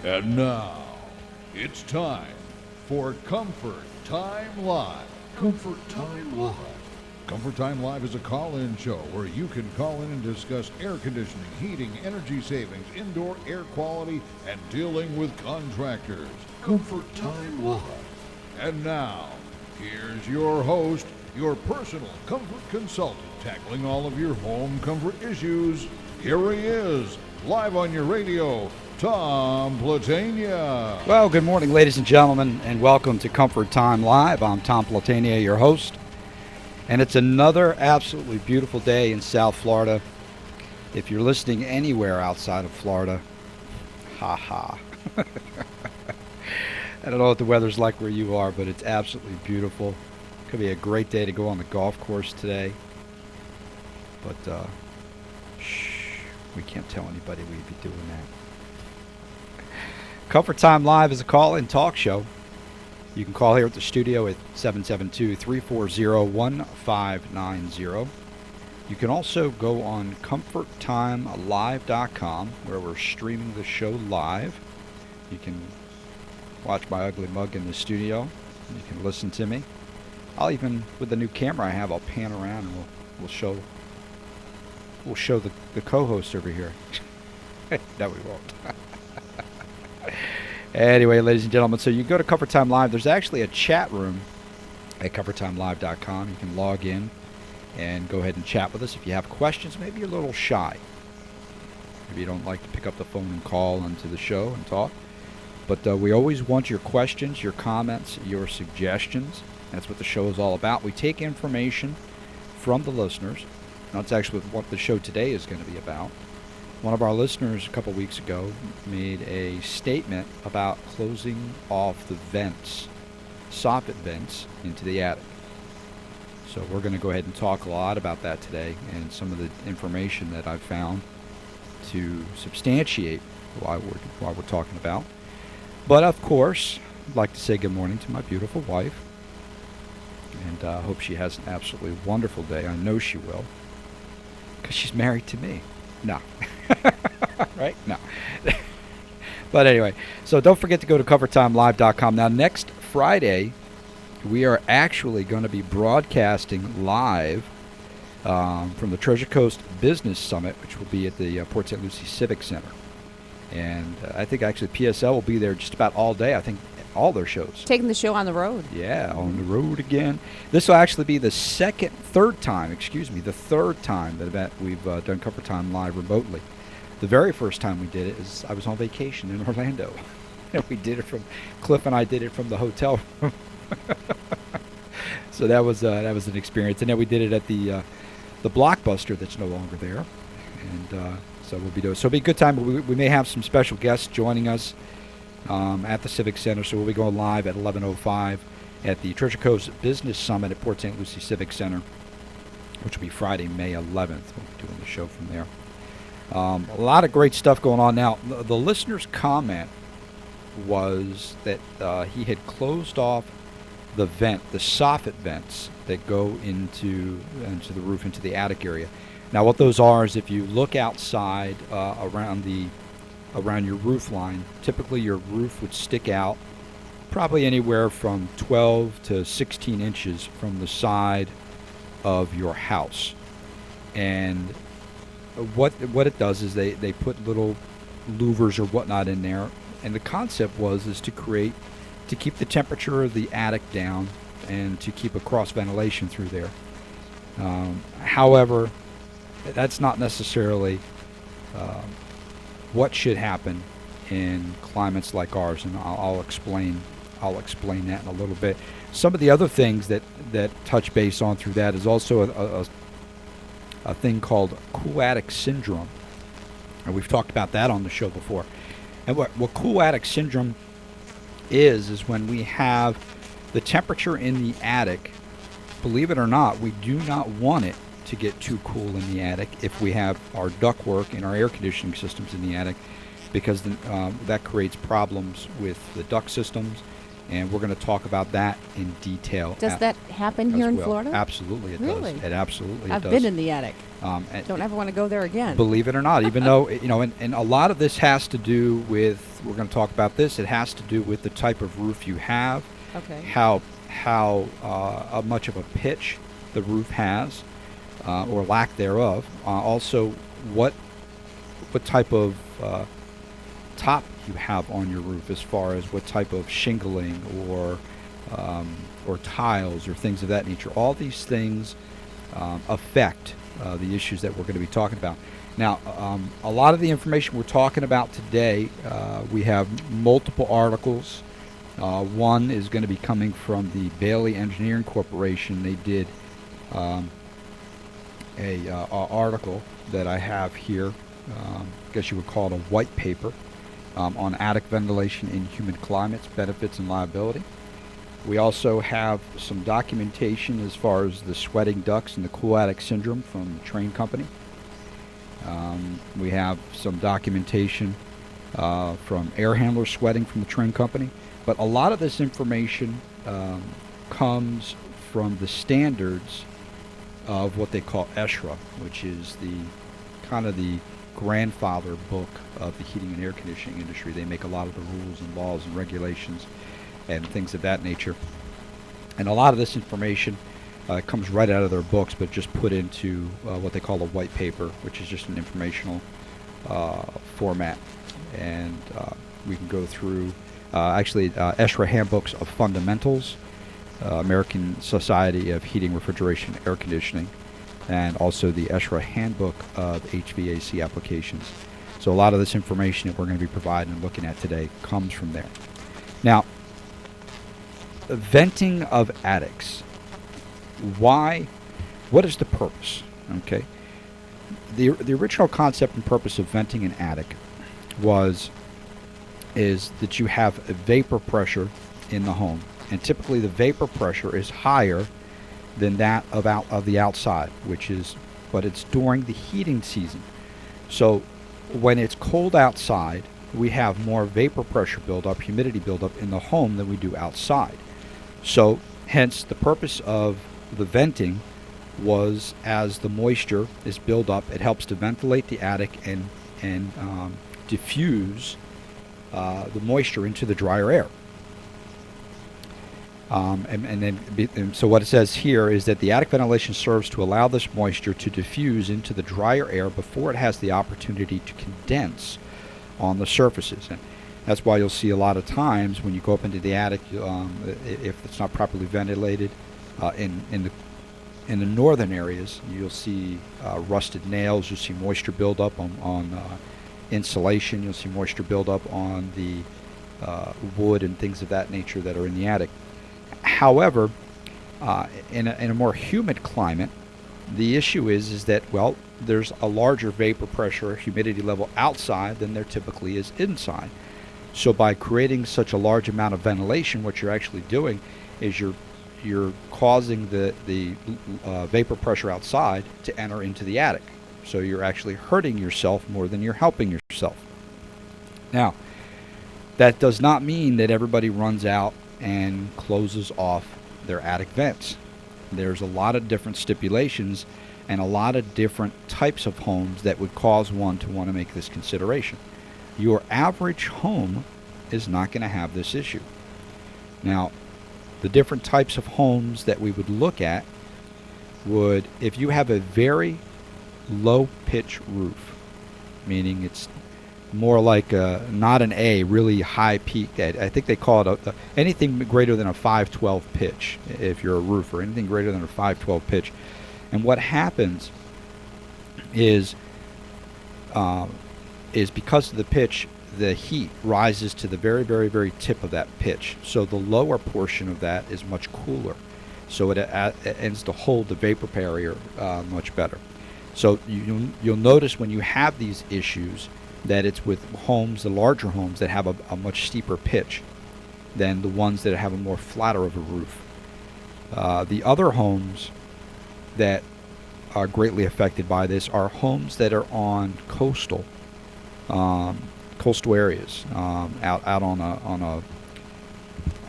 And now, it's time for Comfort Time Live. Comfort Time Live. Comfort Time Live is a call-in show where you can call in and discuss air conditioning, heating, energy savings, indoor air quality, and dealing with contractors. Comfort Time Live. And now, here's your host, your personal comfort consultant, tackling all of your home comfort issues. Here he is, live on your radio, Tom Platania. Well, good morning, ladies and gentlemen, and welcome to Comfort Time Live. I'm Tom Platania, your host, and it's another absolutely beautiful day in South Florida. If you're listening anywhere outside of Florida, ha. I don't know what the weather's like where you are, but it's absolutely beautiful. Could be a great day to go on the golf course today, but we can't tell anybody we'd be doing that. Comfort Time Live is a call-in talk show. You can call here at the studio at 772-340-1590. You can also go on ComfortTimeLive.com, where we're streaming the show live. You can watch my ugly mug in the studio. You can listen to me. I'll even, with the new camera I have, I'll pan around and we'll show the co-host over here. No, we won't. Anyway, ladies and gentlemen, so you go to Comfort Time Live. There's actually a chat room at ComfortTimeLive.com. You can log in and go ahead and chat with us. If you have questions, maybe you're a little shy. Maybe you don't like to pick up the phone and call into the show and talk. But we always want your questions, your comments, your suggestions. That's what the show is all about. We take information from the listeners. And that's actually what the show today is going to be about. One of our listeners a couple weeks ago made a statement about closing off the vents, soffit vents, into the attic. So we're going to go ahead and talk a lot about that today and some of the information that I've found to substantiate why we're talking about. But of course, I'd like to say good morning to my beautiful wife, and I hope she has an absolutely wonderful day. I know she will, because she's married to me. No. Right? No. But anyway, so don't forget to go to ComfortTimeLive.com. Now, next Friday, we are actually going to be broadcasting live from the Treasure Coast Business Summit, which will be at the Port St. Lucie Civic Center. And I think actually PSL will be there just about all day. I think all their shows. Taking the show on the road. Yeah, on the road again. This will actually be the third time that we've done Comfort Time Live remotely. The very first time we did it is I was on vacation in Orlando. And we did it Cliff and I did it from the hotel room. So that was an experience. And then we did it at the Blockbuster that's no longer there. And so we'll be doing. So it'll be a good time. We may have some special guests joining us at the Civic Center, so we'll be going live at 11:05 at the Treasure Coast Business Summit at Port St. Lucie Civic Center, which will be Friday, May 11th. We'll be doing the show from there. A lot of great stuff going on. Now, the listener's comment was that he had closed off the soffit vents that go into the roof, into the attic area. Now, what those are is if you look outside around your roof line, typically your roof would stick out probably anywhere from 12 to 16 inches from the side of your house. And what it does is they put little louvers or whatnot in there, and the concept is to keep the temperature of the attic down and to keep a cross ventilation through there. However, that's not necessarily what should happen in climates like ours, and I'll explain that in a little bit. Some of the other things that touch base on through that is also a thing called cool attic syndrome, and we've talked about that on the show before. And what cool attic syndrome is when we have the temperature in the attic. Believe it or not, we do not want it to get too cool in the attic if we have our ductwork and our air conditioning systems in the attic, because that creates problems with the duct systems And we're going to talk about that in detail. Does that happen here in well. Florida? Absolutely, it Really? does. It absolutely I've does. been in the attic. And Don't ever want to go there again. believe it or not, even though, and a lot of this has to do with, we're going to talk about this, it has to do with the type of roof you have, Okay. how much of a pitch the roof has, or lack thereof. Also, what type of top you have on your roof, as far as what type of shingling or tiles or things of that nature. All these things affect the issues that we're going to be talking about. Now, a lot of the information we're talking about today, we have multiple articles. One is going to be coming from the Bailey Engineering Corporation. They did a article that I have here. I guess you would call it a white paper on attic ventilation in humid climates, benefits and liability. We also have some documentation as far as the sweating ducts and the cool attic syndrome from the Trane Company. We have some documentation from air handler sweating from the Trane Company. But a lot of this information comes from the standards of what they call ESHRA, which is the kind of the grandfather book of the heating and air conditioning industry. They make a lot of the rules and laws and regulations and things of that nature. And a lot of this information comes right out of their books, but just put into what they call a white paper, which is just an informational format. And we can go through ESHRA Handbooks of Fundamentals, American Society of Heating, Refrigeration, Air Conditioning, and also the ESHRA Handbook of HVAC Applications. So a lot of this information that we're going to be providing and looking at today comes from there. Now, venting of attics. Why? What is the purpose? Okay. The original concept and purpose of venting an attic is that you have a vapor pressure in the home, and typically the vapor pressure is higher than that of the outside, but it's during the heating season. So when it's cold outside, we have more vapor pressure buildup, humidity buildup in the home than we do outside. So hence the purpose of the venting was, as the moisture is built up, it helps to ventilate the attic and diffuse the moisture into the drier air. So what it says here is that the attic ventilation serves to allow this moisture to diffuse into the drier air before it has the opportunity to condense on the surfaces. And that's why you'll see a lot of times when you go up into the attic, if it's not properly ventilated, in the northern areas, you'll see rusted nails. You'll see moisture build up on insulation. You'll see moisture build up on the wood and things of that nature that are in the attic. However, in a more humid climate, the issue is that, well, there's a larger vapor pressure, humidity level outside than there typically is inside. So by creating such a large amount of ventilation, what you're actually doing is you're causing the vapor pressure outside to enter into the attic. So you're actually hurting yourself more than you're helping yourself. Now, that does not mean that everybody runs out and closes off their attic vents. There's a lot of different stipulations and a lot of different types of homes that would cause one to want to make this consideration. Your average home is not going to have this issue. Now, the different types of homes that we would look at would, if you have a very low pitch roof, meaning it's more like not an A, really high peak. I think they call it anything greater than a 512 pitch. If you're a roofer, anything greater than a 512 pitch, and what happens is because of the pitch, the heat rises to the very, very, very tip of that pitch. So the lower portion of that is much cooler. So it ends to hold the vapor barrier much better. So you'll notice when you have these issues that it's with homes, the larger homes that have a much steeper pitch than the ones that have a more flatter of a roof. The other homes that are greatly affected by this are homes that are on coastal areas, out on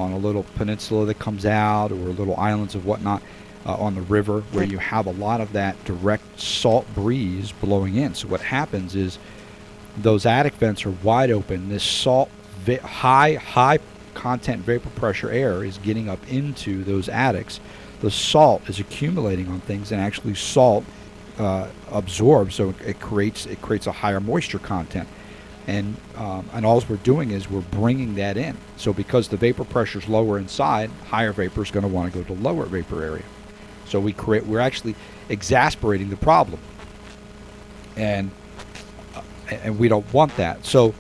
on a little peninsula that comes out, or little islands of whatnot on the river, where you have a lot of that direct salt breeze blowing in. So what happens is those attic vents are wide open. This salt, high content vapor pressure air is getting up into those attics. The salt is accumulating on things, and actually salt absorbs, so it creates a higher moisture content. And all we're doing is we're bringing that in. So because the vapor pressure is lower inside, higher vapor is going to want to go to lower vapor area. So we're actually exasperating the problem, and we don't want that. So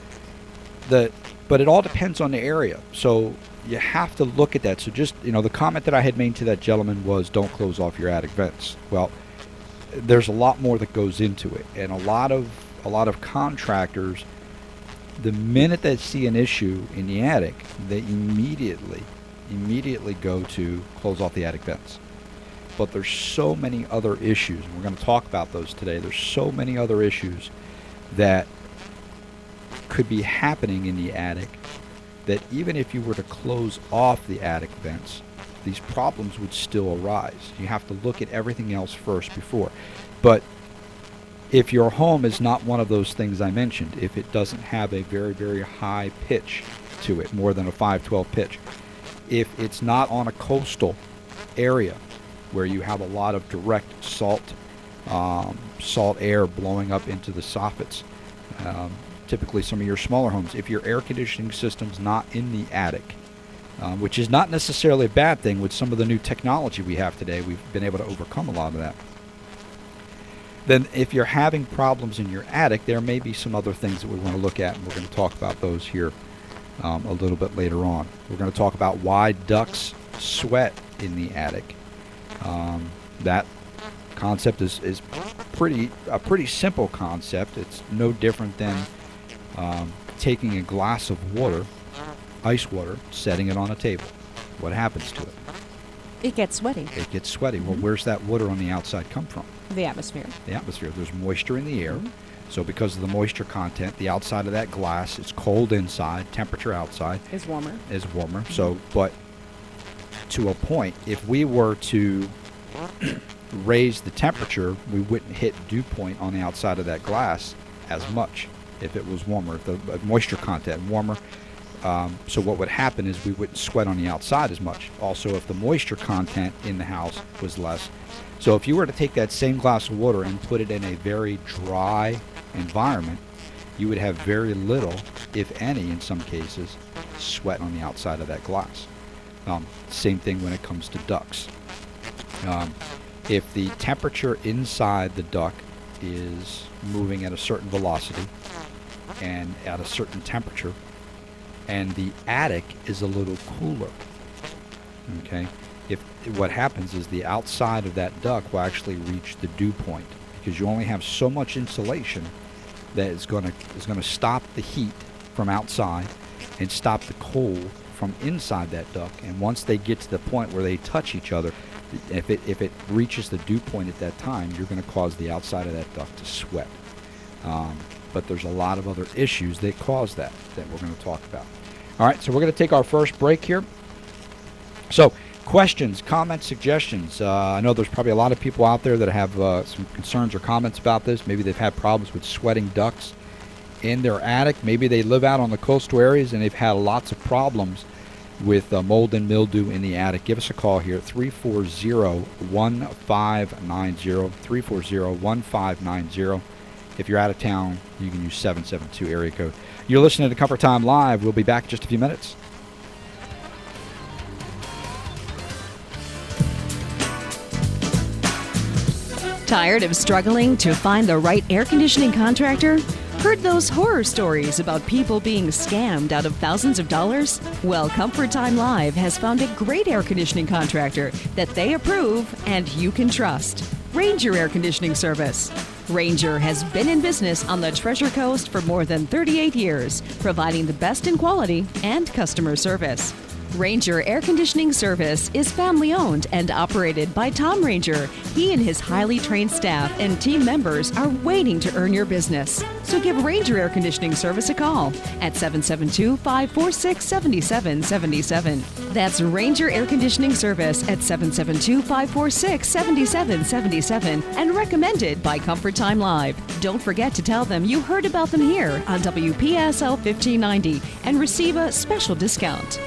but it all depends on the area. So you have to look at that. So just, the comment that I had made to that gentleman was, don't close off your attic vents. Well, there's a lot more that goes into it, and a lot of contractors, the minute they see an issue in the attic, they immediately go to close off the attic vents. But there's so many other issues, and we're going to talk about those today. There's so many other issues that could be happening in the attic, that even if you were to close off the attic vents, these problems would still arise. You have to look at everything else first before. But if your home is not one of those things I mentioned, if it doesn't have a very, very high pitch to it, more than a 512 pitch, if it's not on a coastal area where you have a lot of direct salt air blowing up into the soffits, typically some of your smaller homes, if your air conditioning system's not in the attic, which is not necessarily a bad thing. With some of the new technology we have today, we've been able to overcome a lot of that. Then if you're having problems in your attic, there may be some other things that we want to look at, and we're going to talk about those here a little bit later on. We're going to talk about why ducks sweat in the attic. That concept is a pretty simple concept. It's no different than taking a glass of water, ice water, setting it on a table. What happens to it? It gets sweaty. It gets sweaty. Well, where's that water on the outside come from? The atmosphere. The atmosphere. There's moisture in the air. So because of the moisture content, the outside of that glass is cold inside, temperature outside Is warmer. So, but to a point, if we were to raise the temperature, we wouldn't hit dew point on the outside of that glass as much if it was warmer, if the moisture content warmer. So what would happen is we wouldn't sweat on the outside as much. Also, if the moisture content in the house was less. So if you were to take that same glass of water and put it in a very dry environment, you would have very little, if any in some cases, sweat on the outside of that glass. Same thing when it comes to ducts. If the temperature inside the duct is moving at a certain velocity and at a certain temperature, and the attic is a little cooler, okay, what happens is the outside of that duct will actually reach the dew point, because you only have so much insulation that is going to stop the heat from outside and stop the cold from inside that duct. And once they get to the point where they touch each other, if it reaches the dew point at that time, you're going to cause the outside of that duct to sweat. But there's a lot of other issues that cause that we're going to talk about. All right, so we're going to take our first break here. So questions, comments, suggestions. I know there's probably a lot of people out there that have some concerns or comments about this. Maybe they've had problems with sweating ducts in their attic. Maybe they live out on the coastal areas and they've had lots of problems with mold and mildew in the attic. Give us a call here at 340-1590, 340-1590. If you're out of town, you can use 772 area code. You're listening to Comfort Time Live. We'll be back in just a few minutes. Tired of struggling to find the right air conditioning contractor? Heard those horror stories about people being scammed out of thousands of dollars? Well, Comfort Time Live has found a great air conditioning contractor that they approve and you can trust. Ranger Air Conditioning Service. Ranger has been in business on the Treasure Coast for more than 38 years, providing the best in quality and customer service. Ranger Air Conditioning Service is family owned and operated by Tom Ranger. He and his highly trained staff and team members are waiting to earn your business. So give Ranger Air Conditioning Service a call at 772-546-7777. That's Ranger Air Conditioning Service at 772-546-7777 and recommended by Comfort Time Live. Don't forget to tell them you heard about them here on WPSL 1590 and receive a special discount.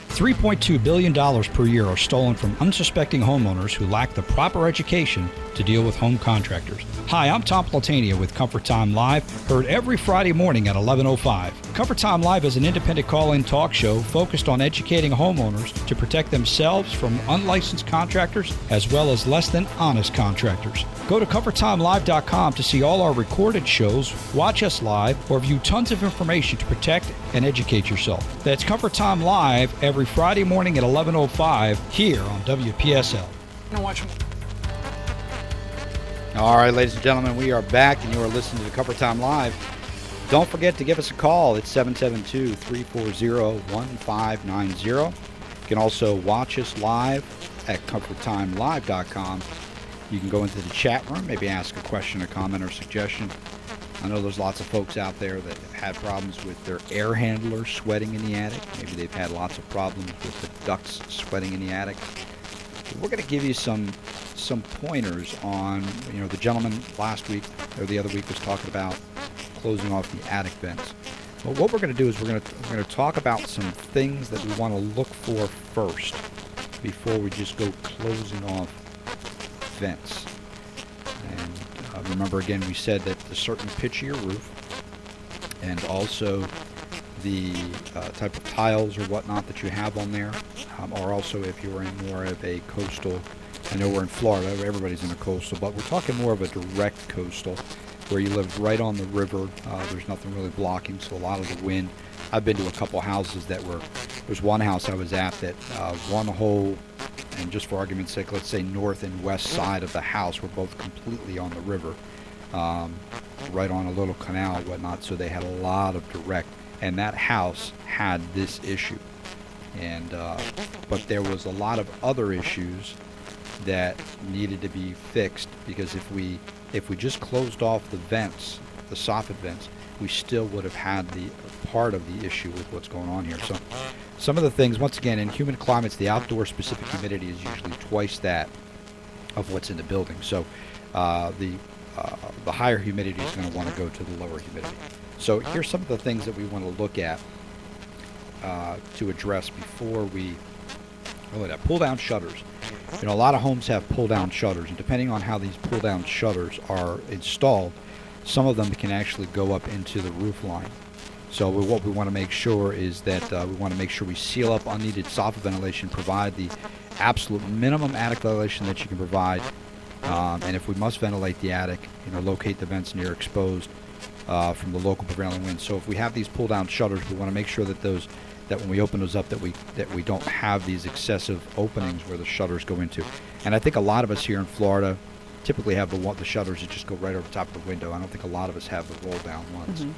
$3.2 billion per year are stolen from unsuspecting homeowners who lack the proper education to deal with home contractors. Hi, I'm Tom Platania with Comfort Time Live, heard every Friday morning at 11:05. Comfort Time Live is an independent call-in talk show focused on educating homeowners to protect themselves from unlicensed contractors as well as less than honest contractors. Go to ComfortTimeLive.com to see all our recorded shows, watch us live, or view tons of information to protect and educate yourself. That's Comfort Time Live every Friday morning at 11:05 here on WPSL. All right, ladies and gentlemen, we are back, and you are listening to Comfort Time Live. Don't forget to give us a call. It's 772-340-1590. You can also watch us live at ComfortTimeLive.com. You can go into the chat room, maybe ask a question, a comment, or suggestion. I know there's lots of folks out there that have had problems with their air handler sweating in the attic. Maybe they've had lots of problems with the ducts sweating in the attic. We're going to give you some pointers on, the gentleman last week or the other week was talking about closing off the attic vents. Well, what we're going to do is we're going to talk about some things that we want to look for first before we just go closing off vents. And remember, again, we said that the certain pitch of your roof and also the type of tiles or whatnot that you have on there, or also if you're in more of a coastal, I know we're in Florida, everybody's in a coastal, but we're talking more of a direct coastal where you live right on the river. There's nothing really blocking, so a lot of the wind. I've been to a couple houses there's one house I was at that one whole, and just for argument's sake, let's say north and west side of the house were both completely on the river, right on a little canal and whatnot, so they had a lot of direct, and that house had this issue. And but there was a lot of other issues that needed to be fixed, because if we just closed off the vents, the soffit vents, we still would have had the part of the issue with what's going on here. So some of the things, once again, in humid climates, the outdoor specific humidity is usually twice that of what's in the building. So the higher humidity is going to want to go to the lower humidity. So here's some of the things that we want to look at to address before we pull down shutters. A lot of homes have pull down shutters, and depending on how these pull down shutters are installed, some of them can actually go up into the roof line. So what we want to make sure is that we want to make sure we seal up unneeded soffit ventilation, provide the absolute minimum attic ventilation that you can provide, and if we must ventilate the attic, locate the vents near exposed from the local prevailing wind. So if we have these pull down shutters, we want to make sure that when we open those up, that we don't have these excessive openings where the shutters go into. And I think a lot of us here in Florida typically have the shutters that just go right over the top of the window. I don't think a lot of us have the roll down ones. Mm-hmm.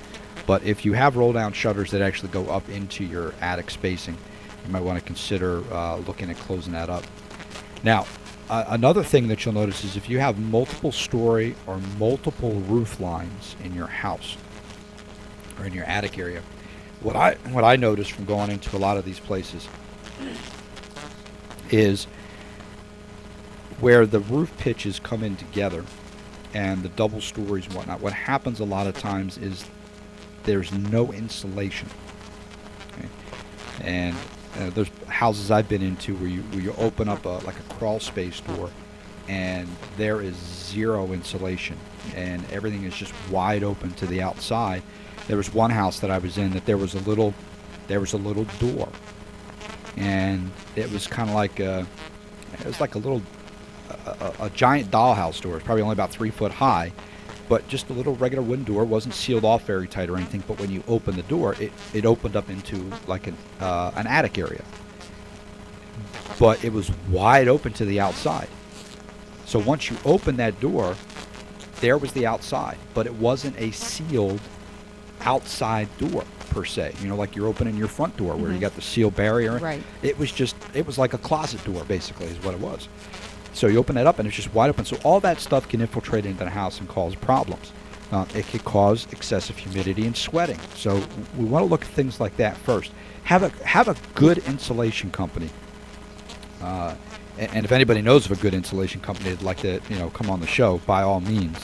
But if you have roll down shutters that actually go up into your attic spacing, you might want to consider looking at closing that up. Now, another thing that you'll notice is if you have multiple story or multiple roof lines in your house or in your attic area, what I noticed from going into a lot of these places is where the roof pitches come in together and the double stories and whatnot, what happens a lot of times is there's no insulation. Okay? And there's houses I've been into where you open up a crawl space door and there is zero insulation and everything is just wide open to the outside. There was one house that I was in that there was a little door, and it was kind of like a giant dollhouse door. It's probably only about 3 foot high, but just a little regular wooden door, wasn't sealed off very tight or anything. But when you open the door, it opened up into like an attic area, but it was wide open to the outside. So once you open that door, there was the outside, but it wasn't a sealed outside door per se. Like you're opening your front door where you got the seal barrier. Right. It was like a closet door basically is what it was. So you open it up and it's just wide open. So all that stuff can infiltrate into the house and cause problems. It could cause excessive humidity and sweating. So we want to look at things like that first. Have a good insulation company. And if anybody knows of a good insulation company that'd like to, come on the show, by all means.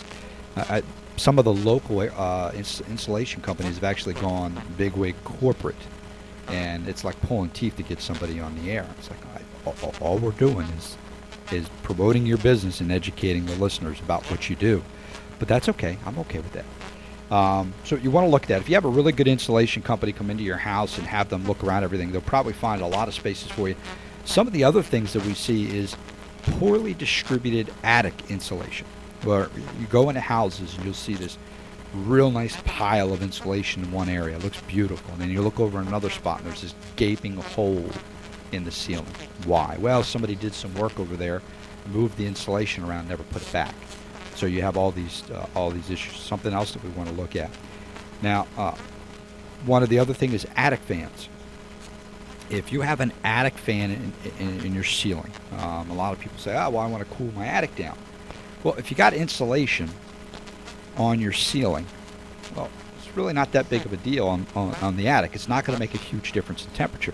Some of the local insulation companies have actually gone bigwig corporate, and it's like pulling teeth to get somebody on the air. It's like all we're doing is promoting your business and educating the listeners about what you do. But that's okay. I'm okay with that. So you want to look at that. If you have a really good insulation company come into your house and have them look around everything, they'll probably find a lot of spaces for you. Some of the other things that we see is poorly distributed attic insulation, where you go into houses and you'll see this real nice pile of insulation in one area. It looks beautiful. And then you look over in another spot and there's this gaping hole in the ceiling. Why? Well, somebody did some work over there, moved the insulation around, never put it back. So you have all these issues. Something else that we want to look at. Now, one of the other things is attic fans. If you have an attic fan in your ceiling, a lot of people say, well, I want to cool my attic down. Well, if you got insulation on your ceiling, well, it's really not that big of a deal on the attic. It's not going to make a huge difference in temperature.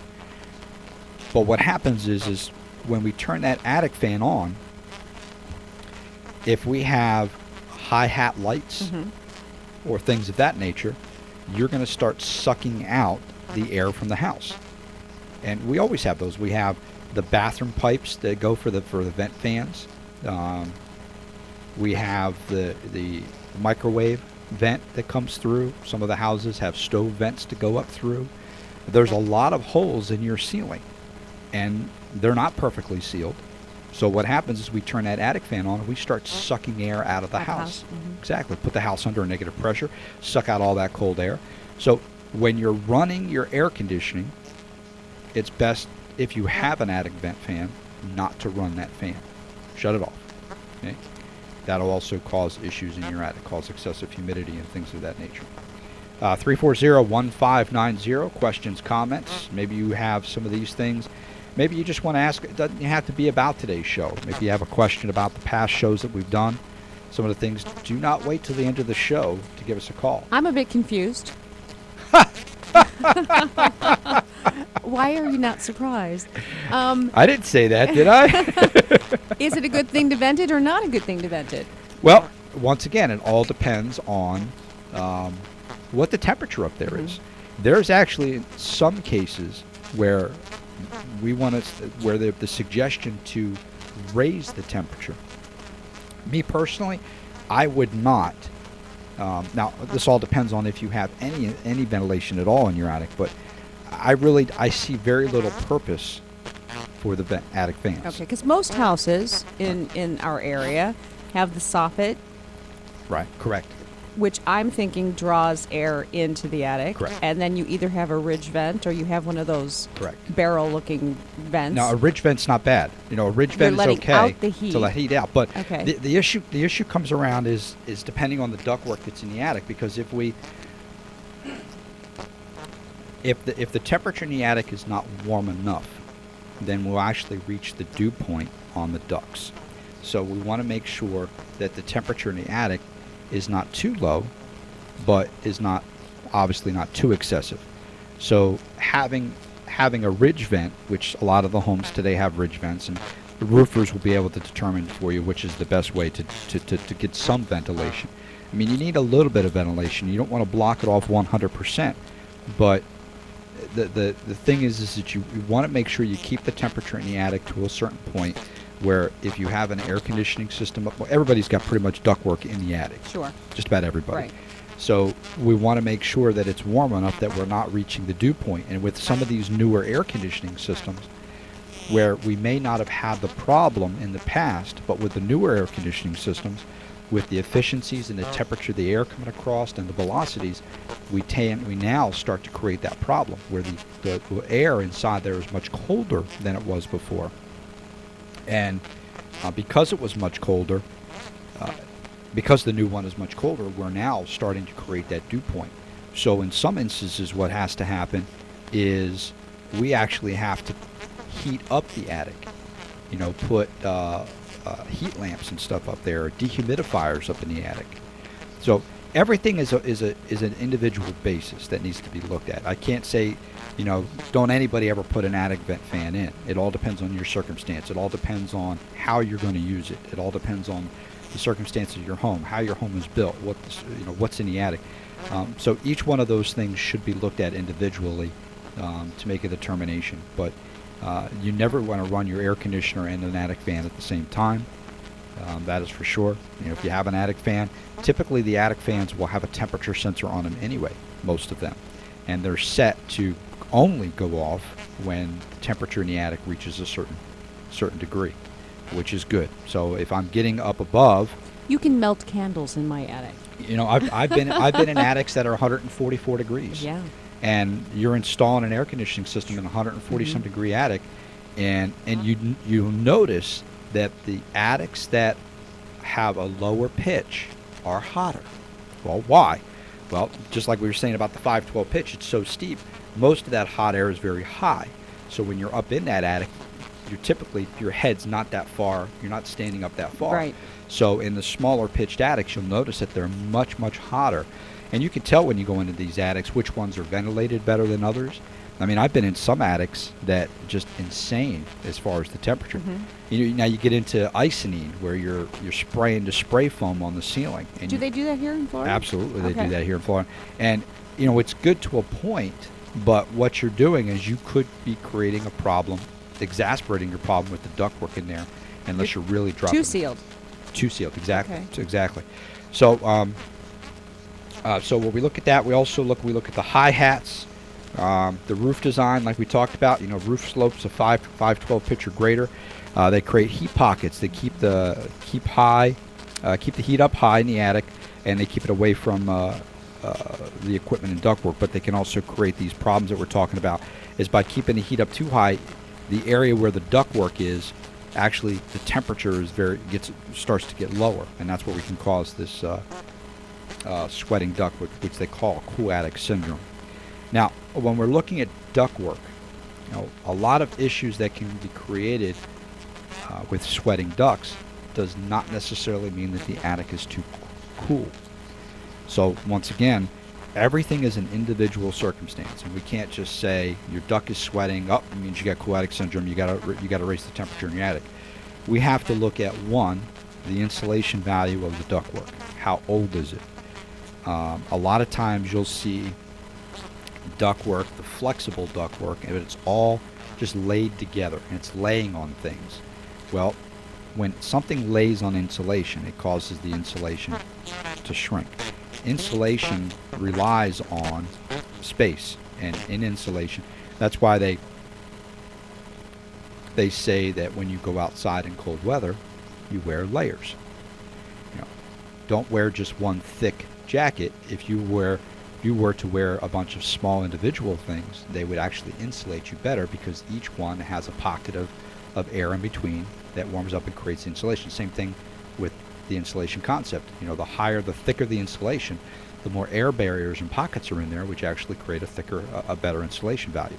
But what happens is when we turn that attic fan on, if we have high-hat lights or things of that nature, you're going to start sucking out the air from the house. And we always have those. We have the bathroom pipes that go for the vent fans. We have the microwave vent that comes through. Some of the houses have stove vents to go up through. There's a lot of holes in your ceiling, and they're not perfectly sealed. So what happens is we turn that attic fan on and we start sucking air out of the house. Exactly. Put the house under a negative pressure, suck out all that cold air. So when you're running your air conditioning, it's best, if you have an attic vent fan, not to run that fan. Shut it off. Okay? That'll also cause issues in your attic, cause excessive humidity and things of that nature. 340-1590, questions, comments. Maybe you have some of these things. Maybe you just want to ask. It doesn't have to be about today's show. Maybe you have a question about the past shows that we've done. Some of the things. Do not wait till the end of the show to give us a call. I'm a bit confused. Why are you not surprised? I didn't say that, did I? Is it a good thing to vent it or not a good thing to vent it? Well, once again, it all depends on what the temperature up there is. There's actually some cases where we want to, where the suggestion to raise the temperature. Me personally, I would not. Now, this all depends on if you have any ventilation at all in your attic, but I see very little purpose for the attic fans. Okay, because most houses in our area have the soffit, Right, correct. which I'm thinking draws air into the attic. Correct. And then you either have a ridge vent or you have one of those Correct. barrel-looking vents. Now, a ridge vent's not bad. A ridge You're vent is letting okay out the heat. to let heat out. But Okay. the issue comes around is depending on the ductwork that's in the attic, because if the temperature in the attic is not warm enough, then we'll actually reach the dew point on the ducts. So we want to make sure that the temperature in the attic is not too low, but is not obviously not too excessive. So having a ridge vent, which a lot of the homes today have ridge vents, and the roofers will be able to determine for you which is the best way to get some ventilation. I mean, you need a little bit of ventilation. You don't want to block it off 100%, but the thing is that you want to make sure you keep the temperature in the attic to a certain point where if you have an air conditioning system, well, everybody's got pretty much ductwork in the attic. Sure. Just about everybody. Right. So we want to make sure that it's warm enough that we're not reaching the dew point. And with some of these newer air conditioning systems, where we may not have had the problem in the past, but with the newer air conditioning systems, with the efficiencies and the temperature of the air coming across and the velocities, we now start to create that problem where the air inside there is much colder than it was before. And because it was much colder, because the new one is much colder, we're now starting to create that dew point. So in some instances, what has to happen is we actually have to heat up the attic. Put heat lamps and stuff up there, or dehumidifiers up in the attic. So everything is an individual basis that needs to be looked at. I can't say, don't anybody ever put an attic vent fan in. It all depends on your circumstance. It all depends on how you're going to use it. It all depends on the circumstances of your home, how your home is built, what's in the attic. So each one of those things should be looked at individually to make a determination. But you never want to run your air conditioner and an attic fan at the same time. That is for sure. If you have an attic fan, typically the attic fans will have a temperature sensor on them anyway, most of them. And they're set to only go off when the temperature in the attic reaches a certain degree, which is good. So if I'm getting up above, You can melt candles in my attic. I've been in attics that are 144 degrees. Yeah. And you're installing an air conditioning system in a 140 some degree attic, and you'll notice that the attics that have a lower pitch are hotter. Well, why? Well, just like we were saying about the 512 pitch, it's so steep. Most of that hot air is very high. So when you're up in that attic, your head's not that far. You're not standing up that far. Right. So in the smaller pitched attics, you'll notice that they're much, much hotter. And you can tell when you go into these attics which ones are ventilated better than others. I mean, I've been in some attics that just insane as far as the temperature. Now you get into Icynene, where you're spraying the spray foam on the ceiling. And Do they do that here in Florida? Absolutely, they Okay. do that here in Florida. And it's good to a point, but what you're doing is you could be creating a problem, exasperating your problem with the ductwork in there, unless you're really dropping. Two sealed. Two sealed, exactly. Okay. Exactly. So, so when we look at that, we look at the hi-hats, the roof design, like we talked about. Roof slopes of 512 pitch or greater. They create heat pockets. They keep the heat up high in the attic, and they keep it away from the equipment and ductwork. But they can also create these problems that we're talking about. Is by keeping the heat up too high, the area where the ductwork is, actually the temperature starts to get lower, and that's where we can cause this sweating duct, which they call cool attic syndrome. Now, when we're looking at ductwork, a lot of issues that can be created with sweating ducts does not necessarily mean that the attic is too cool. So once again, everything is an individual circumstance, and we can't just say your duct is sweating. It means you got cool attic syndrome. You got to raise the temperature in your attic. We have to look at the insulation value of the ductwork. How old is it? A lot of times you'll see ductwork, the flexible ductwork, and it's all just laid together, and it's laying on things. Well, when something lays on insulation, it causes the insulation to shrink. Insulation relies on space, and in insulation, that's why they say that when you go outside in cold weather, you wear layers. Don't wear just one thick jacket. If you were to wear a bunch of small individual things, they would actually insulate you better, because each one has a pocket of air in between that warms up and creates insulation. Same thing with the insulation concept. The thicker the insulation, the more air barriers and pockets are in there, which actually create a better insulation value.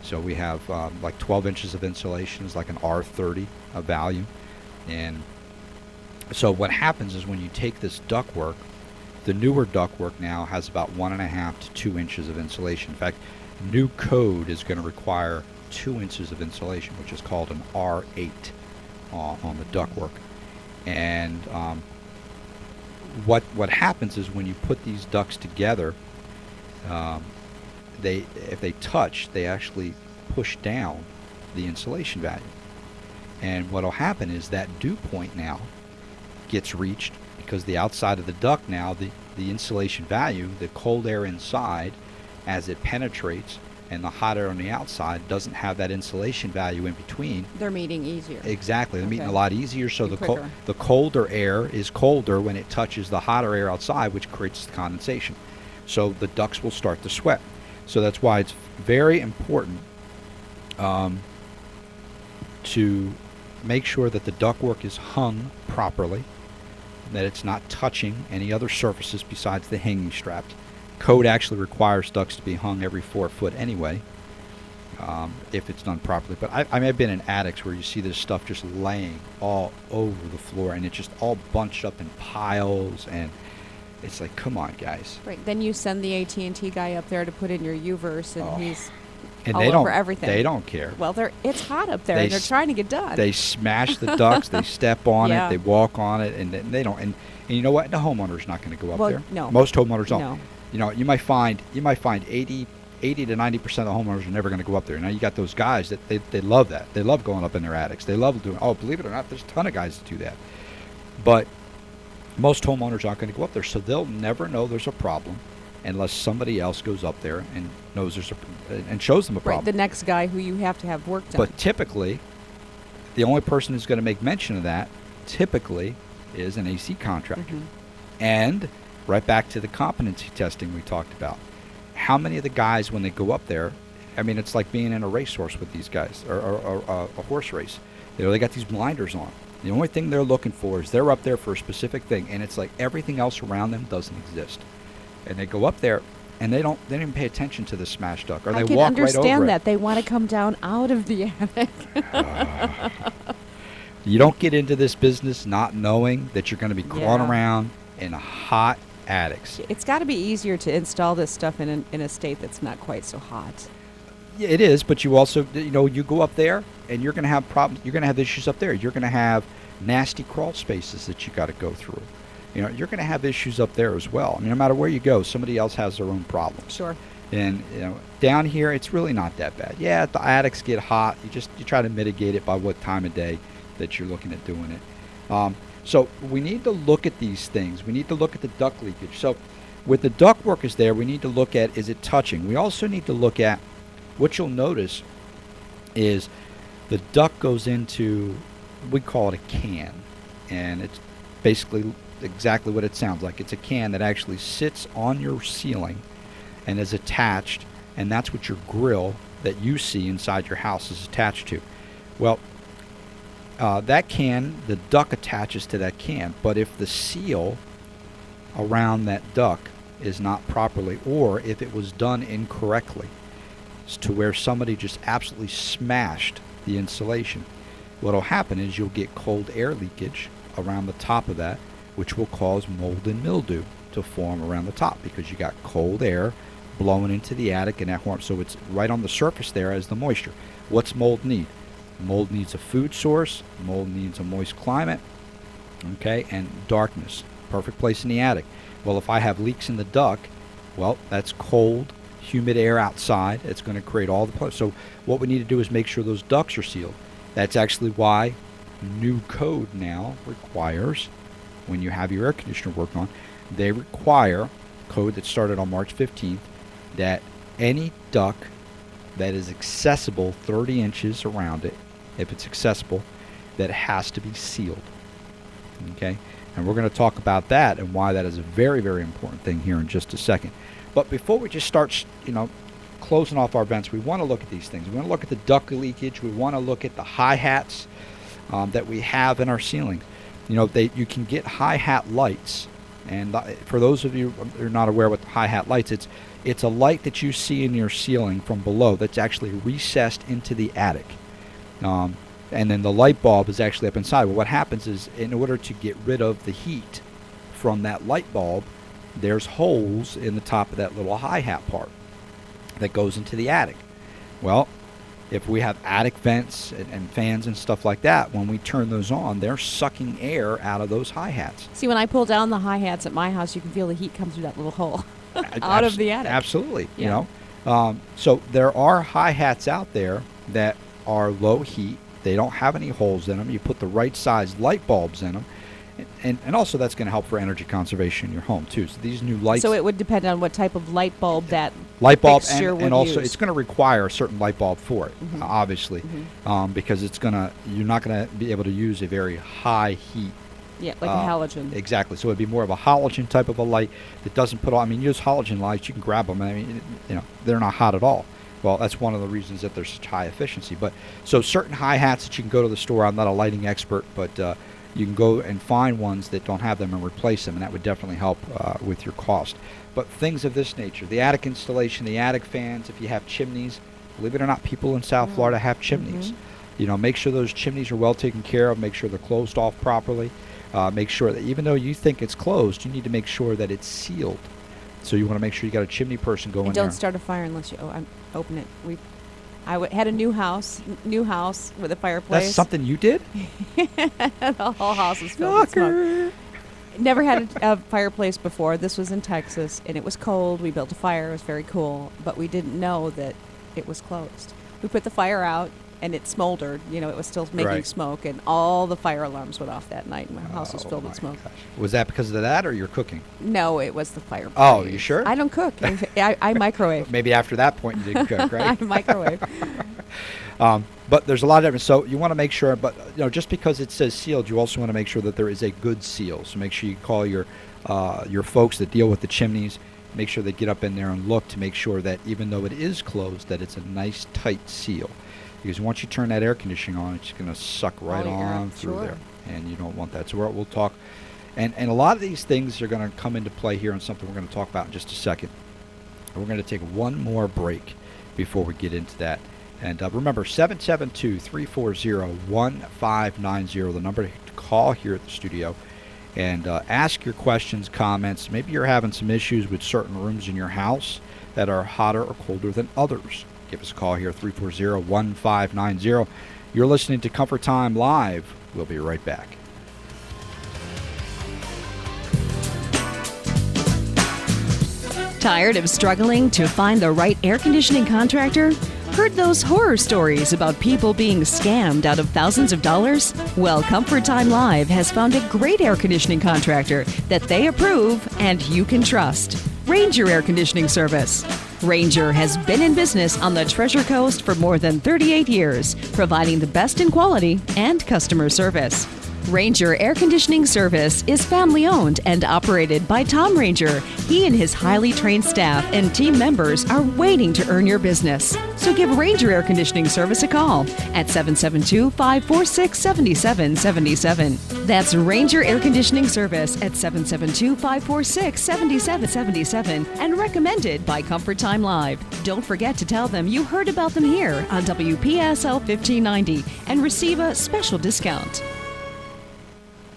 So we have like 12 inches of insulation is like an R30 value. And so what happens is when you take this ductwork, the newer ductwork now has about 1.5 to 2 inches of insulation. In fact, new code is going to require 2 inches of insulation, which is called an R8 on the ductwork. And what happens is when you put these ducts together, if they touch, they actually push down the insulation value. And what will happen is that dew point now gets reached, because the outside of the duct now, the insulation value, the cold air inside, as it penetrates, and the hot air on the outside doesn't have that insulation value in between. They're meeting easier. Exactly. They're meeting Okay. a lot easier, so And the colder air is colder when it touches the hotter air outside, which creates the condensation. So the ducts will start to sweat. So that's why it's very important to make sure that the ductwork is hung properly, that it's not touching any other surfaces besides the hanging straps, Code actually requires ducts to be hung every 4 foot anyway, if it's done properly. But I mean, I've been in attics where you see this stuff just laying all over the floor, and it's just all bunched up in piles, and it's like, come on, guys. Right. Then you send the AT&T guy up there to put in your U-verse, and he's And all they over don't. everything. They don't care. Well, it's hot up there, They and they're s- trying to get done. They smash the ducts. They step on Yeah. it. They walk on it, and they don't. And you know what? The homeowner's not going to go up Well, there. no. Most homeowners don't. No. You know, you might find 80 to 90% of the homeowners are never going to go up there. Now you got those guys that they love that. They love going up in their attics. They love doing. Oh, believe it or not, there's a ton of guys that do that. But most homeowners aren't going to go up there, so they'll never know there's a problem unless somebody else goes up there and knows there's and shows them a right. problem. The next guy who you have to have work done. But typically, the only person who's going to make mention of that typically is an AC contractor. Mhm. And right back to the competency testing we talked about. How many of the guys, when they go up there, I mean, it's like being in a racehorse with these guys, or a horse race. You know, they got these blinders on. The only thing they're looking for is they're up there for a specific thing, and it's like everything else around them doesn't exist. And they go up there, and they don't even pay attention to the smash duct, or I they can walk right over understand that. it. They want to come down out of the attic. You don't get into this business not knowing that you're going to be crawling Yeah. around in hot attics. It's got to be easier to install this stuff in a state that's not quite so hot. Yeah, it is, but you also, you go up there and you're going to have problems. You're going to have issues up there. You're going to have nasty crawl spaces that you got to go through. You're going to have issues up there as well. I mean, no matter where you go, somebody else has their own problems. Sure. And down here, it's really not that bad. Yeah, the attics get hot. You try to mitigate it by what time of day that you're looking at doing it. So we need to look at these things. We need to look at the duct leakage. So with the duct work is there, we need to look at, is it touching? We also need to look at, what you'll notice is the duct goes into, we call it a can. And it's basically exactly what it sounds like. It's a can that actually sits on your ceiling and is attached, and that's what your grill that you see inside your house is attached to. Well, that can, the duct attaches to that can, but if the seal around that duct is not properly, or if it was done incorrectly, to where somebody just absolutely smashed the insulation, what'll happen is you'll get cold air leakage around the top of that, which will cause mold and mildew to form around the top because you got cold air blowing into the attic, and that forms. So it's right on the surface there as the moisture. What's mold need? Mold needs a food source. Mold needs a moist climate, okay, and darkness. Perfect place in the attic. Well, if I have leaks in the duct, well, that's cold, humid air outside. It's going to create all the... So what we need to do is make sure those ducts are sealed. That's actually why new code now requires, when you have your air conditioner worked on, they require, code that started on March 15th, that any duct that is accessible 30 inches around it, if it's accessible, that has to be sealed. Okay? And we're going to talk about that and why that is a very, very important thing here in just a second. But before we just start, closing off our vents, we want to look at these things. We want to look at the duct leakage. We want to look at the hi-hats that we have in our ceilings. You can get hi-hat lights. And for those of you who are not aware what the hi-hat lights, it's a light that you see in your ceiling from below that's actually recessed into the attic. And then the light bulb is actually up inside. Well, what happens is, in order to get rid of the heat from that light bulb, there's holes in the top of that little hi-hat part that goes into the attic. Well, if we have attic vents and fans and stuff like that, when we turn those on, they're sucking air out of those hi-hats. See, when I pull down the hi-hats at my house, you can feel the heat come through that little hole out of the attic. Absolutely. Yeah. So there are hi-hats out there that are low heat. They don't have any holes in them. You put the right size light bulbs in them. And also that's going to help for energy conservation in your home too. So these new lights. So it would depend on what type of light bulb that light bulb fixture would and also use. it's going to require a certain light bulb for it, obviously, because you're not going to be able to use a very high heat. Yeah, like a halogen. Exactly. So it'd be more of a halogen type of a light that doesn't put on. I mean, use halogen lights. You can grab them. I mean, they're not hot at all. Well, that's one of the reasons that there's such high efficiency. But so certain hi-hats that you can go to the store. I'm not a lighting expert, but you can go and find ones that don't have them and replace them, and that would definitely help with your cost. But things of this nature, the attic installation, the attic fans, if you have chimneys, believe it or not, people in South Florida have chimneys. Make sure those chimneys are well taken care of, make sure they're closed off properly. Make sure that even though you think it's closed, you need to make sure that it's sealed. So you want to make sure you got a chimney person going And there. don't start a fire unless you open it. Had a new house with a fireplace. That's something you did? The whole house was filled with smoke. Never had a fireplace before. This was in Texas, and it was cold. We built a fire. It was very cool, but we didn't know that it was closed. We put the fire out, and it smoldered. It was still making Right. smoke, and all the fire alarms went off that night, and my house was filled with my smoke. gosh. Was that because of that or your cooking? No, it was the fireplace. Oh, you sure? I don't cook. I microwave. Maybe after that point you didn't cook, right? I microwave. But there's a lot of difference. So you want to make sure, but just because it says sealed, you also want to make sure that there is a good seal. So make sure you call your folks that deal with the chimneys. Make sure they get up in there and look to make sure that even though it is closed, that it's a nice tight seal. Because once you turn that air conditioning on, it's going to suck right on through there, and you don't want that. So we'll talk, and a lot of these things are going to come into play here on something we're going to talk about in just a second. We're going to take one more break before we get into that. And remember, 772-340-1590, the number to call here at the studio, and ask your questions, comments. Maybe you're having some issues with certain rooms in your house that are hotter or colder than others. Give us a call here, 340-1590. You're listening to Comfort Time Live. We'll be right back. Tired of struggling to find the right air conditioning contractor? Heard those horror stories about people being scammed out of thousands of dollars? Well, Comfort Time Live has found a great air conditioning contractor that they approve and you can trust. Ranger Air Conditioning Service. Ranger has been in business on the Treasure Coast for more than 38 years, providing the best in quality and customer service. Ranger Air Conditioning Service is family-owned and operated by Tom Ranger. He and his highly trained staff and team members are waiting to earn your business. So give Ranger Air Conditioning Service a call at 772-546-7777. That's Ranger Air Conditioning Service at 772-546-7777 and recommended by Comfort Time Live. Don't forget to tell them you heard about them here on WPSL 1590 and receive a special discount.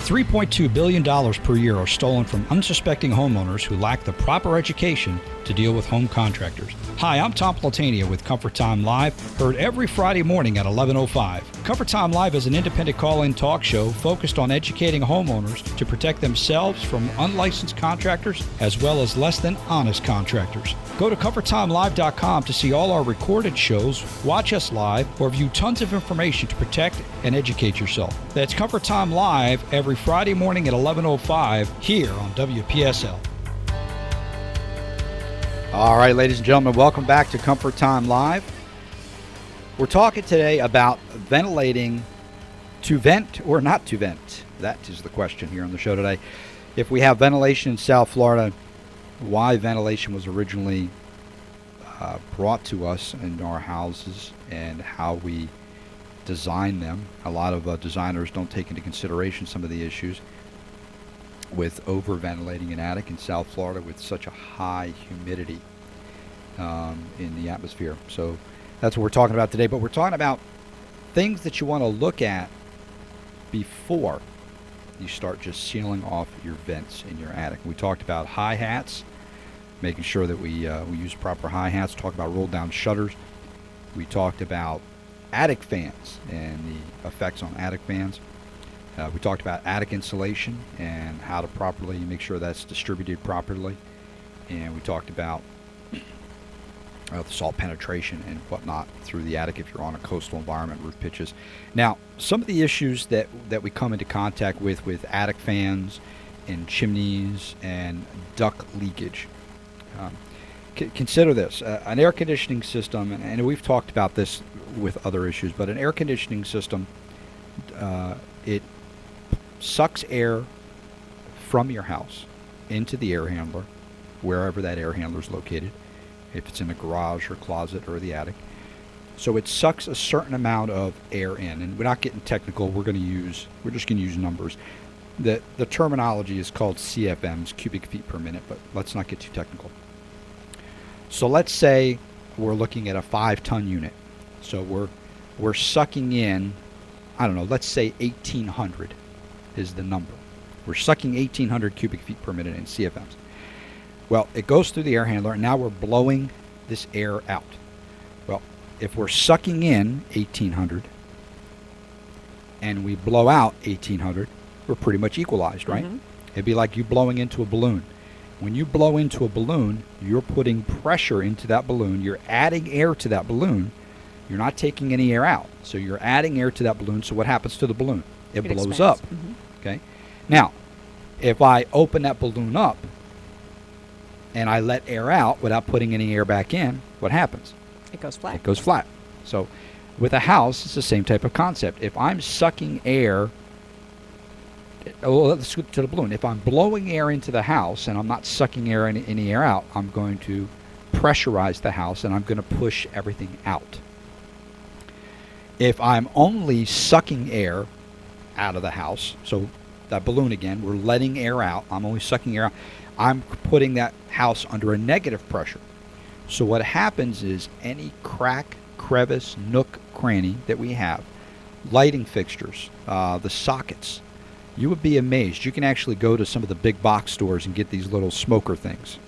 $3.2 billion per year are stolen from unsuspecting homeowners who lack the proper education to deal with home contractors. Hi, I'm Tom Platania with Comfort Time Live, heard every Friday morning at 11:05. Comfort Time Live is an independent call-in talk show focused on educating homeowners to protect themselves from unlicensed contractors as well as less than honest contractors. Go to ComfortTimeLive.com to see all our recorded shows, watch us live, or view tons of information to protect and educate yourself. That's Comfort Time Live every Friday morning at 11:05 here on WPSL. All right, ladies and gentlemen, welcome back to Comfort Time Live. We're talking today about ventilating, to vent or not to vent. That is the question here on the show today. If we have ventilation in South Florida, why ventilation was originally brought to us in our houses and how we design them. A lot of designers don't take into consideration some of the issues with over-ventilating an attic in South Florida with such a high humidity in the atmosphere. So that's what we're talking about today. But we're talking about things that you want to look at before you start just sealing off your vents in your attic. We talked about hi-hats, making sure that we use proper hi-hats. Talked about roll-down shutters. We talked about attic fans and the effects on attic fans. We talked about attic insulation and how to properly make sure that's distributed properly. And we talked about the salt penetration and whatnot through the attic if you're on a coastal environment, roof pitches. Now, some of the issues that we come into contact with attic fans and chimneys and duct leakage. Consider this, an air conditioning system, and we've talked about this with other issues, but an air conditioning system, it sucks air from your house into the air handler, wherever that air handler is located, if it's in the garage or closet or the attic. So it sucks a certain amount of air in, and we're not getting technical. We're just going to use numbers. The terminology is called CFMs, cubic feet per minute, but let's not get too technical. So let's say we're looking at a 5-ton unit. So we're sucking in, I don't know, let's say 1,800 is the number. We're sucking 1,800 cubic feet per minute in CFMs. Well, it goes through the air handler, and now we're blowing this air out. Well, if we're sucking in 1,800 and we blow out 1,800, we're pretty much equalized, right? Mm-hmm. It'd be like you blowing into a balloon. When you blow into a balloon, you're putting pressure into that balloon. You're adding air to that balloon. You're not taking any air out. So you're adding air to that balloon. So what happens to the balloon? It blows expands. up. Mhm. Okay. Now, if I open that balloon up and I let air out without putting any air back in, what happens? It goes flat. It goes flat. So with a house, it's the same type of concept. If I'm sucking air, let's go to the balloon. If I'm blowing air into the house and I'm not sucking any air out, I'm going to pressurize the house and I'm going to push everything out. If I'm only sucking air out of the house, so that balloon again, we're letting air out, I'm only sucking air out, I'm putting that house under a negative pressure. So what happens is any crack, crevice, nook, cranny that we have, lighting fixtures, the sockets, you would be amazed. You can actually go to some of the big box stores and get these little smoker things.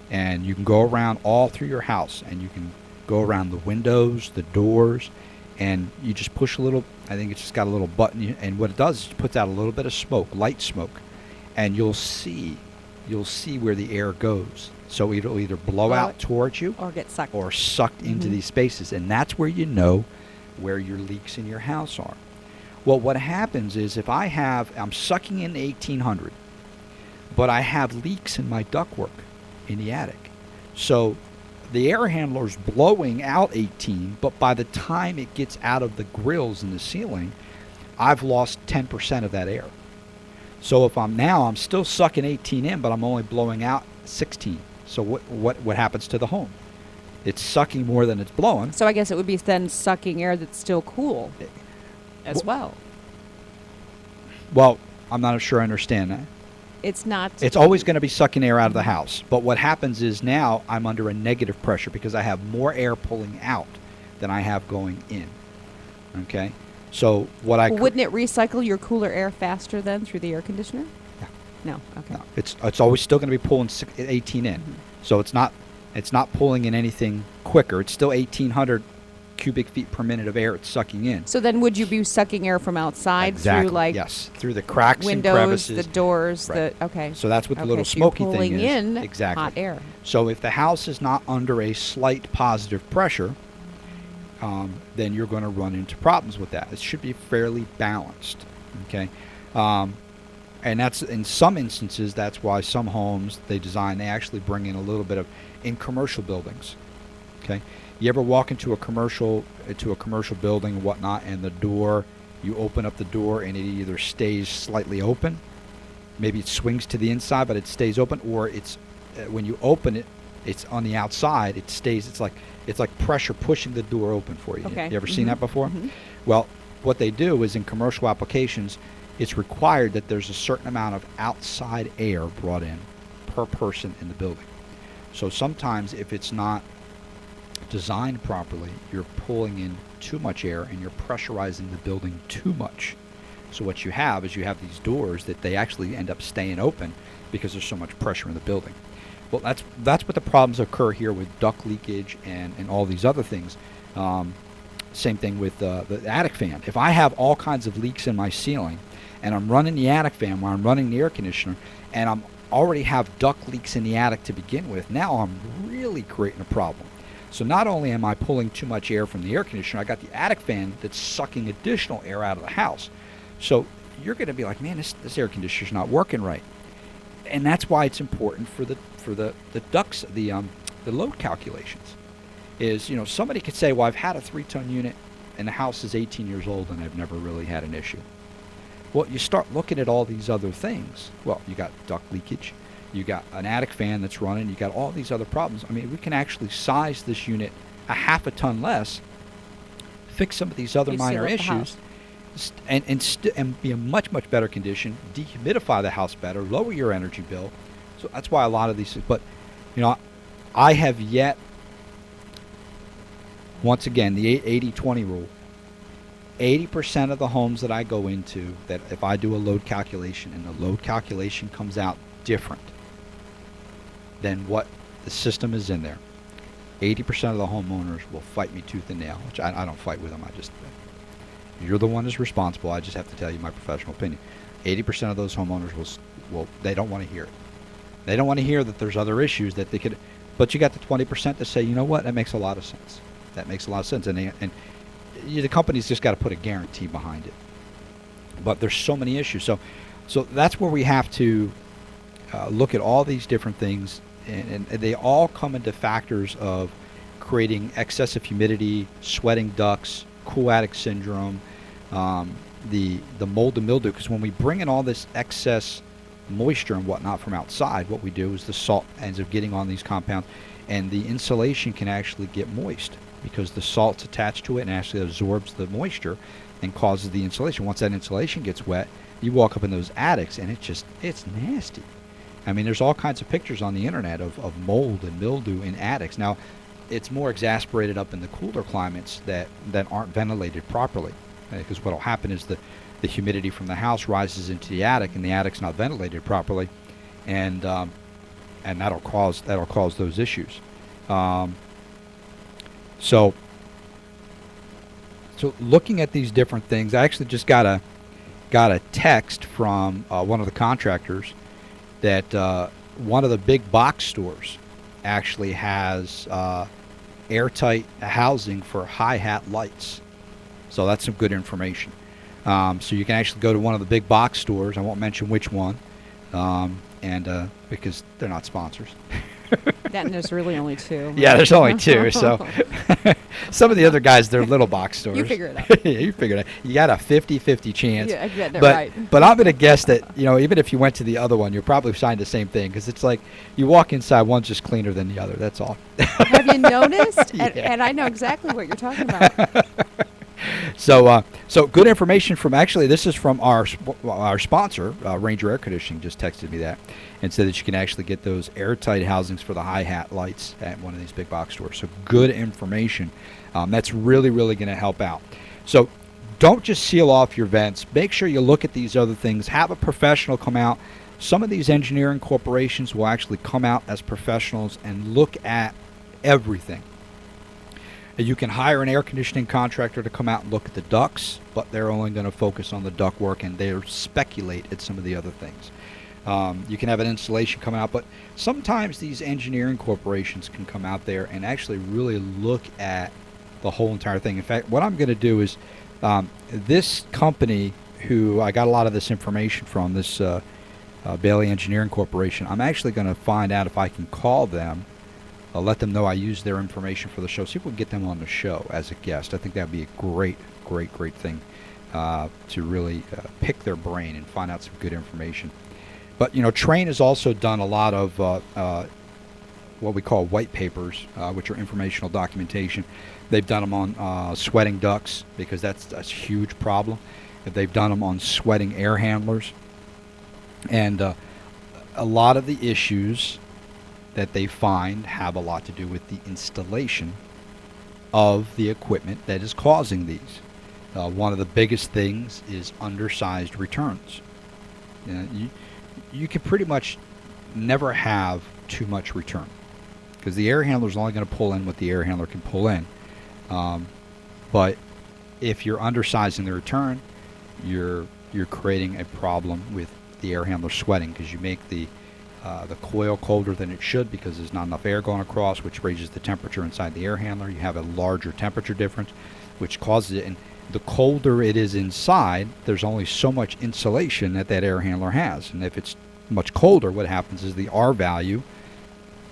And you can go around all through your house, and you can go around the windows, the doors, and you just push a little. I think it's just got a little button, and what it does is it puts out a little bit of smoke, light smoke, and you'll see where the air goes. So it'll either blow out towards you Or get sucked. or sucked into Mhm. these spaces, and that's where you know where your leaks in your house are. Well, what happens is if I'm sucking in 1,800, but I have leaks in my ductwork in the attic. So the air handler's blowing out 18, but by the time it gets out of the grills in the ceiling, I've lost 10% of that air. So if I'm still sucking 18 in, but I'm only blowing out 16. So what happens to the home? It's sucking more than it's blowing. So I guess it would be then sucking air that's still cool as well. Well, I'm not sure I understand that. It's not. It's always going to be sucking air out of the house. But what happens is now I'm under a negative pressure because I have more air pulling out than I have going in. Okay? So what I... Well, wouldn't it recycle your cooler air faster then through the air conditioner? No. Okay. No, it's always still going to be pulling 18 in. Mhm. So it's not pulling in anything quicker. It's still 1,800 cubic feet per minute of air it's sucking in. So then would you be sucking air from outside Exactly. through like yes, through the cracks windows, and crevices. the doors, Right. okay. So that's what the Okay, little so you're smoky thing pulling is. in Exactly. hot air. So if the house is not under a slight positive pressure, then you're going to run into problems with that. It should be fairly balanced. Okay. And that's in some instances, that's why some homes they actually bring in a little bit of in commercial buildings. Okay. You ever walk into a commercial building and whatnot, and you open up the door and it either stays slightly open, maybe it swings to the inside but it stays open, or it's when you open it, it's on the outside. It stays. It's like pressure pushing the door open for you. Okay. You ever seen that before? Mhm. Well, what they do is in commercial applications, it's required that there's a certain amount of outside air brought in per person in the building. So sometimes if it's not designed properly, you're pulling in too much air and you're pressurizing the building too much. So what you have is these doors that they actually end up staying open because there's so much pressure in the building. Well, that's what the problems occur here with duct leakage and all these other things. Same thing with the attic fan. If I have all kinds of leaks in my ceiling and I'm running the attic fan while I'm running the air conditioner and I'm already have duct leaks in the attic to begin with, now I'm really creating a problem. So not only am I pulling too much air from the air conditioner, I got the attic fan that's sucking additional air out of the house. So you're going to be like, man, this air conditioner's not working right. And that's why it's important for the ducts, the load calculations. Is, somebody could say, well, I've had a 3-ton unit and the house is 18 years old and I've never really had an issue. Well, you start looking at all these other things. Well, you got duct leakage, you got an attic fan that's running, you got all these other problems. I mean, we can actually size this unit a half a ton less fix some of these other You seal minor up the issues, house. and be in much better condition, dehumidify the house better, lower your energy bill. So that's why a lot of these. But I have yet. Once again, the 80-20 rule. 80% of the homes that I go into, that if I do a load calculation and the load calculation comes out different than what the system is in there, 80% of the homeowners will fight me tooth and nail, which I don't fight with them. You're the one that's responsible. I just have to tell you my professional opinion. 80% of those homeowners will they don't want to hear it. They don't want to hear that there's other issues that they could, but you got the 20% that say, you know what, that makes a lot of sense. That makes a lot of sense, and the company's just got to put a guarantee behind it. But there's so many issues, so that's where we have to look at all these different things, and they all come into factors of creating excessive humidity, sweating ducts, cool attic syndrome, the mold and mildew. Because when we bring in all this excess moisture and whatnot from outside, what we do is the salt ends up getting on these compounds, and the insulation can actually get moist because the salt's attached to it and actually absorbs the moisture and causes the insulation. Once that insulation gets wet, you walk up in those attics and it's nasty. I mean, there's all kinds of pictures on the internet of mold and mildew in attics. Now, it's more exasperated up in the cooler climates that aren't ventilated properly, because what will happen is the humidity from the house rises into the attic, and the attic's not ventilated properly, and that'll cause those issues. So looking at these different things, I actually just got a text from one of the contractors that one of the big box stores actually has airtight housing for hi-hat lights. So that's some good information. So you can actually go to one of the big box stores. I won't mention which one, and because they're not sponsors. And there's really only two. Yeah, there's only two. So some of the other guys, they're little box stores. You figure it out. Yeah, you figure it out. You got a 50-50 chance. Yeah, getting it but, right. But I'm going to guess that, even if you went to the other one, you'll probably find the same thing, because it's like you walk inside, one's just cleaner than the other. That's all. Have you noticed? Yeah. And I know exactly what you're talking about. So good information from, actually, this is from our sponsor, Ranger Air Conditioning, just texted me that and said that you can actually get those airtight housings for the hi-hat lights at one of these big box stores. So good information. That's really, really going to help out. So don't just seal off your vents. Make sure you look at these other things. Have a professional come out. Some of these engineering corporations will actually come out as professionals and look at everything. You can hire an air conditioning contractor to come out and look at the ducts, but they're only going to focus on the duct work, and they speculate at some of the other things. You can have an installation come out, but sometimes these engineering corporations can come out there and actually really look at the whole entire thing. In fact, what I'm going to do is this company, who I got a lot of this information from, this Bailey Engineering Corporation, I'm actually going to find out if I can call them. I'll let them know I use their information for the show. See if we can get them on the show as a guest. I think that would be a great thing to really pick their brain and find out some good information. But, Trane has also done a lot of what we call white papers, which are informational documentation. They've done them on sweating ducts, because that's a huge problem. They've done them on sweating air handlers. And a lot of the issues that they find have a lot to do with the installation of the equipment that is causing these. One of the biggest things is undersized returns. You can pretty much never have too much return, because the air handler is only going to pull in what the air handler can pull in. But if you're undersizing the return, you're creating a problem with the air handler sweating, because you make the coil colder than it should, because there's not enough air going across, which raises the temperature inside the air handler. You have a larger temperature difference, which causes it. And the colder it is inside, there's only so much insulation that air handler has. And if it's much colder, what happens is the R value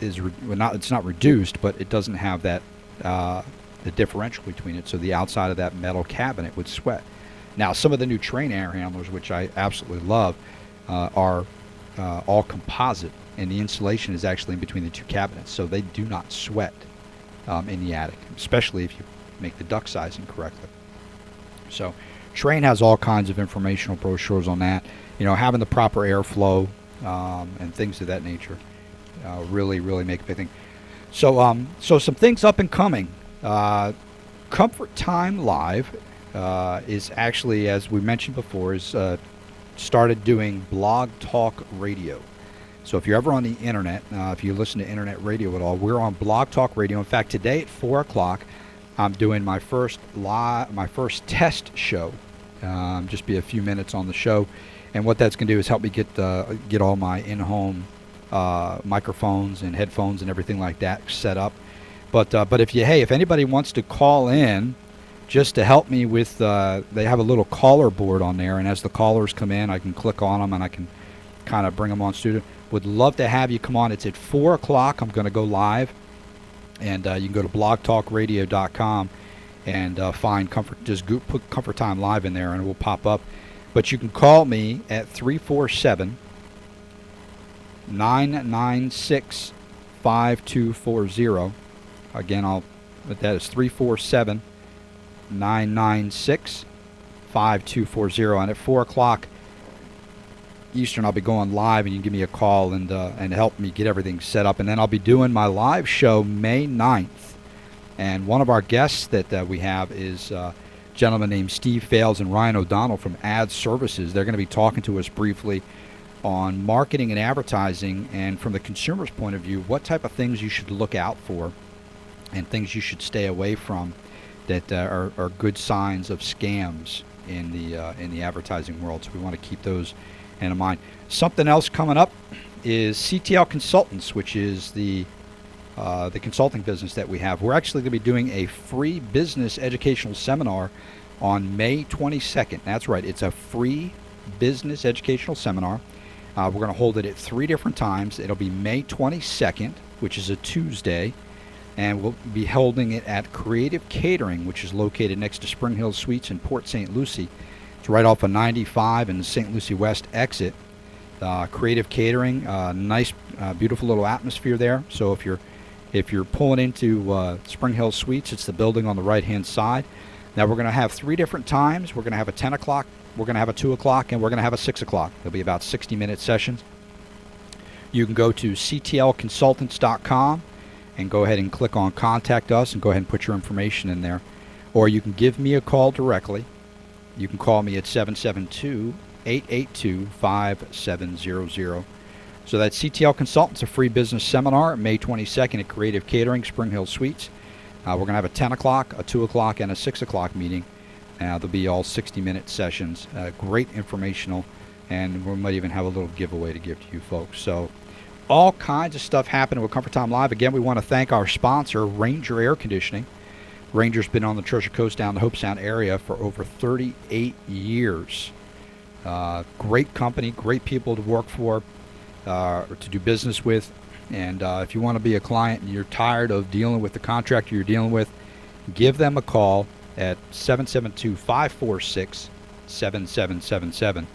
is it's not reduced, but it doesn't have that the differential between it. So the outside of that metal cabinet would sweat. Now, some of the new Trane air handlers, which I absolutely love, are all composite, and the insulation is actually in between the two cabinets, so they do not sweat in the attic, especially if make the duct sizing correctly. So Trane has all kinds of informational brochures on that. Having the proper airflow and things of that nature really make a big thing. So some things up and coming. Comfort Time Live is actually, as we mentioned before, is started doing Blog Talk Radio. So if you're ever on the internet, if you listen to internet radio at all, we're on Blog Talk Radio. In fact, today at 4 o'clock, I'm doing my first test show. Just be a few minutes on the show, and what that's going to do is help me get all my in-home microphones and headphones and everything like that set up. But if anybody wants to call in, just to help me with, they have a little caller board on there, and as the callers come in, I can click on them and I can kind of bring them on studio. Would love to have you come on. It's at 4 o'clock. I'm going to go live, and you can go to blogtalkradio.com and find Comfort. Just put Comfort Time Live in there, and it will pop up. But you can call me at 347-996-5240. Again, that is 347-996-5240. And at 4 o'clock Eastern, I'll be going live, and you can give me a call and help me get everything set up. And then I'll be doing my live show May 9th. And one of our guests that we have is a gentleman named Steve Fales and Ryan O'Donnell from Ad Services. They're going to be talking to us briefly on marketing and advertising, and from the consumer's point of view, what type of things you should look out for and things you should stay away from that are good signs of scams in the advertising world. So we want to keep those in mind. Something else coming up is CTL Consultants, which is the consulting business that we have. We're actually going to be doing a free business educational seminar on May 22nd. That's right. It's a free business educational seminar. We're going to hold it at 3 different times. It'll be May 22nd, which is a Tuesday, and we'll be holding it at Creative Catering, which is located next to Spring Hill Suites in Port St. Lucie. It's right off of 95 and the St. Lucie West exit. Creative Catering, nice, beautiful little atmosphere there. So if you're pulling into Spring Hill Suites, it's the building on the right-hand side. Now we're going to have 3 different times. We're going to have a 10 o'clock, we're going to have a 2 o'clock, and we're going to have a 6 o'clock. They'll be about 60-minute sessions. You can go to ctlconsultants.com and go ahead and click on Contact Us and go ahead and put your information in there. Or you can give me a call directly. You can call me at 772-882-5700. So that's CTL Consultants, a free business seminar, May 22nd at Creative Catering, Spring Hill Suites. We're going to have a 10 o'clock, a 2 o'clock, and a 6 o'clock meeting. They'll be all 60-minute sessions. Great informational, and we might even have a little giveaway to give to you folks. So all kinds of stuff happening with Comfort Time Live. Again, we want to thank our sponsor, Ranger Air Conditioning. Ranger's been on the Treasure Coast down the Hope Sound area for over 38 years. Great company, great people to work for, or to do business with. And if you want to be a client and you're tired of dealing with the contractor you're dealing with, give them a call at 772-546-7777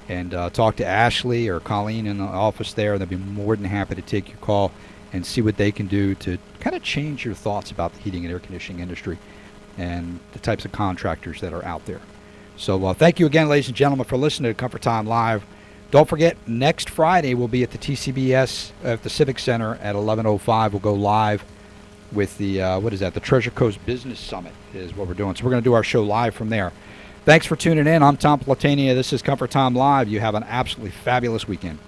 and talk to Ashley or Colleen in the office there. They'll be more than happy to take your call and see what they can do to kind of change your thoughts about the heating and air conditioning industry and the types of contractors that are out there. So thank you again, ladies and gentlemen, for listening to Comfort Time Live. Don't forget, next Friday we'll be at the TCBS at the Civic Center at 11:05. We'll go live with the, the Treasure Coast Business Summit is what we're doing. So we're going to do our show live from there. Thanks for tuning in. I'm Tom Platania. This is Comfort Time Live. You have an absolutely fabulous weekend.